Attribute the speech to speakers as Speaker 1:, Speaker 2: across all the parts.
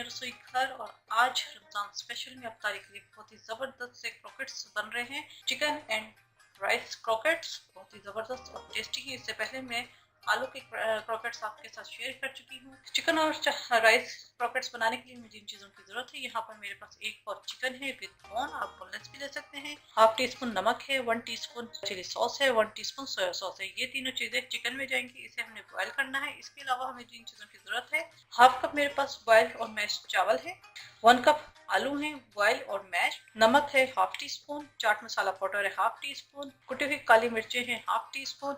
Speaker 1: दुनिया रसोई घर। और आज रमजान स्पेशल में अफ्तारी के लिए बहुत ही ज़बरदस्त से क्रॉकेट्स बन रहे हैं। चिकन एंड राइस क्रॉकेट्स बहुत ही ज़बरदस्त और टेस्टी है। इससे पहले मैं आलू के क्रॉकेट्स आपके साथ शेयर कर चुकी हूँ। चिकन और राइस क्रॉकेट्स बनाने के लिए मुझे जिन चीज़ों की ज़रूरत है, यहाँ पर मेरे पास एक पॉट चिकन है विद बोन, आप बोनलेस भी ले सकते हैं। हाफ टी स्पून नमक है, 1 टीस्पून चिली सॉस है, 1 टीस्पून सोया सॉस है। ये तीनों चीज़ें चिकन में जाएंगी। इसे हमने बॉयल करना है। इसके अलावा हमें जिन चीज़ों की ज़रूरत है, हाफ कप मेरे पास बॉयल और मैश चावल है, 1 कप आलू है बॉयल और मैश, नमक है half tea spoon, chaat masala powder है हाफ टी स्पून, कुटी हुई काली मिर्चें हैं हाफ टी स्पून,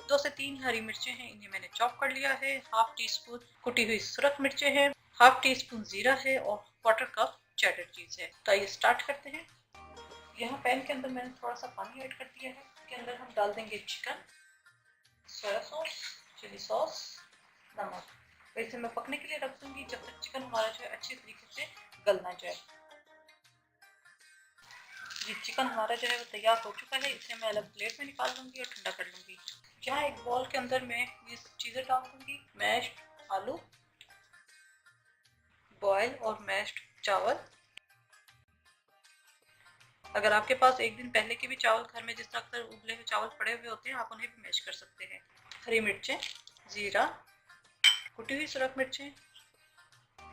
Speaker 1: 2 से 3 हरी मिर्चें हैं, इन्हें मैंने चॉप कर लिया है, हाफ टी स्पून कुटी हुई सुरख मिर्चें हैं, हाफ टी स्पून जीरा है और 1/4 कप चेडर चीज है। तो आइए स्टार्ट करते हैं। यहाँ पैन के अंदर मैंने थोड़ा सा पानी ऐड कर दिया है। इसके अंदर हम डाल देंगे chicken, soya sauce, chilli sauce, नमक। तो इसे मैं पकने के लिए रख दूंगी जब तक चिकन हमारा जो है अच्छी तरीके से गल ना जाए। ये चिकन हमारा जो है वो तैयार हो चुका है। इसे मैं अलग प्लेट में निकाल लूंगी और ठंडा कर लूंगी। यहाँ एक बॉल के अंदर मैं ये चीज़ें डाल दूंगी, मैश्ड आलू, बॉयल और मैश्ड चावल। अगर आपके पास एक दिन पहले के भी चावल घर में जिस तरह अक्सर उबले हुए चावल पड़े हुए होते हैं, आप उन्हें भी मैश कर सकते हैं। हरी मिर्चें, जीरा, कुटी हुई सुरख मिर्चें,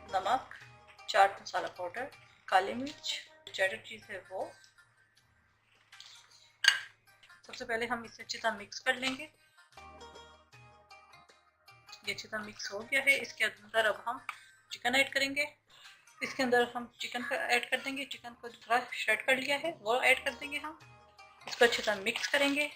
Speaker 1: नमक, चाट मसाला पाउडर, काली मिर्च, चेडर चीज़ है वो। सबसे पहले हम इसे अच्छी तरह मिक्स कर लेंगे। ये अच्छी तरह मिक्स हो गया है। इसके अंदर अब हम चिकन ऐड करेंगे। इसके अंदर हम चिकन का ऐड कर देंगे। चिकन को थोड़ा श्रेड कर लिया है वो ऐड कर देंगे हम। इसको अच्छी तरह मिक्स करेंगे।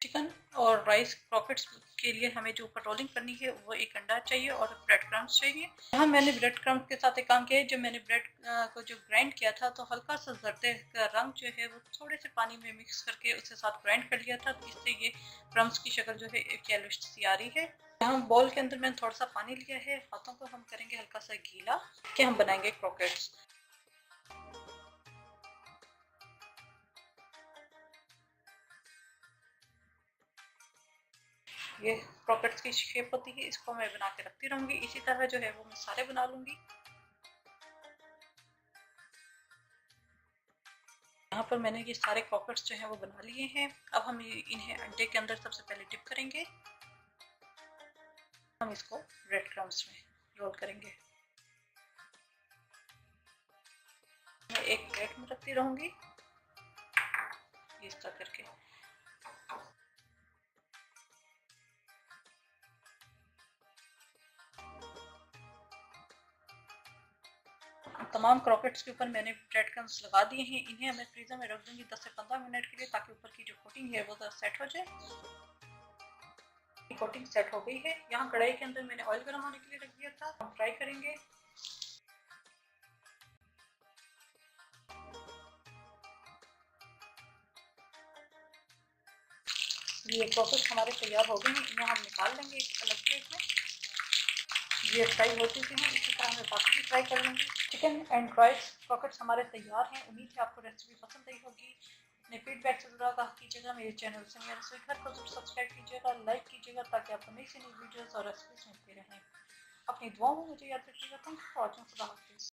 Speaker 1: चिकन और राइस क्रॉकेट्स के लिए हमें जो ऊपर रोलिंग करनी है वो एक अंडा चाहिए और ब्रेड क्रम्स चाहिए। यहाँ मैंने ब्रेड क्रम्स के साथ एक काम किया है। जब मैंने ब्रेड को जो ग्राइंड किया था तो हल्का सा जर्दे का रंग जो है वो थोड़े से पानी में मिक्स करके उसके साथ ग्राइंड कर लिया था, तो इससे ये क्रम्स की शक्ल जो है एक येलोइश सी आ रही है। यहाँ बॉल के अंदर मैंने थोड़ा सा पानी लिया है, हाथों को हम करेंगे हल्का सा गीला कि हम बनाएंगे क्रॉकेट्स। ये क्रॉकेट्स की शेप होती है, इसको मैं बना के रखती रहूंगी। इसी तरह जो है वो मैं सारे बना लूंगी। यहाँ पर मैंने ये सारे क्रॉकेट्स जो है वो बना लिए हैं। अब हम इन्हें अंडे के अंदर सबसे पहले डिप करेंगे। हम इसको ब्रेड क्रम्स में रोल करेंगे। मैं एक प्लेट में रखती रहूंगी इस तरह करके। तमाम क्रॉकेट्स के ऊपर मैंने ब्रेड क्रम्स लगा दिए हैं। इन्हें मैं फ्रीजर में रख दूंगी 10 से 15 मिनट के लिए, ताकि ऊपर की जो कोटिंग है वो सेट हो जाए। कोटिंग सेट हो गई है। यहाँ कढ़ाई के अंदर मैंने ऑयल गर्म होने के लिए रख दिया था। हम फ्राई करेंगे। ये क्रॉकेट्स हमारे तैयार हो गए हैं। इन्हें हम निकाल लेंगे एक अलग प्लेट में। ये फ्राई हो चुके हैं। इसी तरह मैं बाकी भी फ्राई कर लूँगी। चिकन एंड राइस क्रॉकेट्स हमारे तैयार हैं। उम्मीद है आपको रेसिपी पसंद आई होगी। अपने फीडबैक से ज़रूर आगाह कीजिएगा। मेरे चैनल से मेरे रसोई घर को जरूर सब्सक्राइब कीजिएगा, लाइक कीजिएगा, ताकि आपको नई से नई वीडियोज़ और रेसिपीज मिलती रहें। अपनी दुआओं में मुझे याद रखिएगा। Thank you for watching. खुदा हाफिज़।